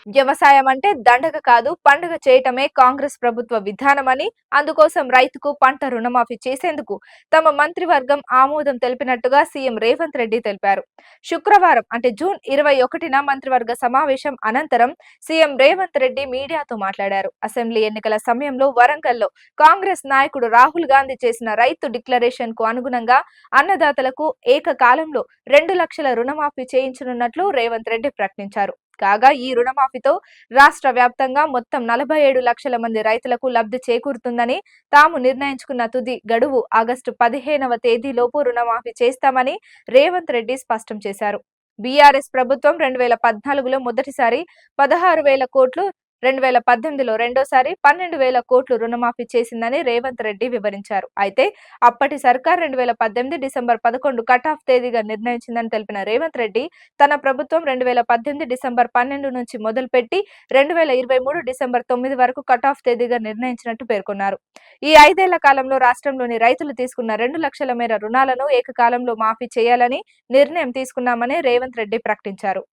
వ్యవసాయం అంటే దండగ కాదు పండుగ చేయటమే కాంగ్రెస్ ప్రభుత్వ విధానమని, అందుకోసం రైతుకు పంట రుణమాఫీ చేసేందుకు తమ మంత్రివర్గం ఆమోదం తెలిపినట్టుగా సీఎం రేవంత్ రెడ్డి తెలిపారు. శుక్రవారం అంటే జూన్ 21న మంత్రివర్గ సమావేశం అనంతరం సీఎం రేవంత్ రెడ్డి మీడియాతో మాట్లాడారు. అసెంబ్లీ ఎన్నికల సమయంలో వరంగల్లో కాంగ్రెస్ నాయకుడు రాహుల్ గాంధీ చేసిన రైతు డిక్లరేషన్ కు అనుగుణంగా అన్నదాతలకు ఏకకాలంలో 2 లక్షల రుణమాఫీ చేయించనున్నట్లు రేవంత్ రెడ్డి ప్రకటించారు. కాగా ఈ రుణమాఫీతో రాష్ట్ర వ్యాప్తంగా మొత్తం 47 లక్షల మంది రైతులకు లబ్ధి చేకూరుతుందని, తాము నిర్ణయించుకున్న తుది గడువు ఆగస్టు 15వ తేదీలోపు రుణమాఫీ చేస్తామని రేవంత్ రెడ్డి స్పష్టం చేశారు. బీఆర్ఎస్ ప్రభుత్వం 2014లో మొదటిసారి 16,000 కోట్లు, 2018లో రెండోసారి 12,000 కోట్లు రుణమాఫీ చేసిందని రేవంత్ రెడ్డి వివరించారు. అయితే అప్పటి సర్కార్ 2018 డిసెంబర్ 11 కట్ ఆఫ్ తేదీగా నిర్ణయించిందని తెలిపిన రేవంత్ రెడ్డి, తన ప్రభుత్వం 2018 డిసెంబర్ 12 నుంచి మొదలుపెట్టి 2023 డిసెంబర్ 9 వరకు కట్ ఆఫ్ తేదీగా నిర్ణయించినట్టు పేర్కొన్నారు. ఈ 5 ఏళ్ల కాలంలో రాష్ట్రంలోని రైతులు తీసుకున్న 2 లక్షల మేర రుణాలను ఏకకాలంలో మాఫీ చేయాలని నిర్ణయం తీసుకున్నామని రేవంత్ రెడ్డి ప్రకటించారు.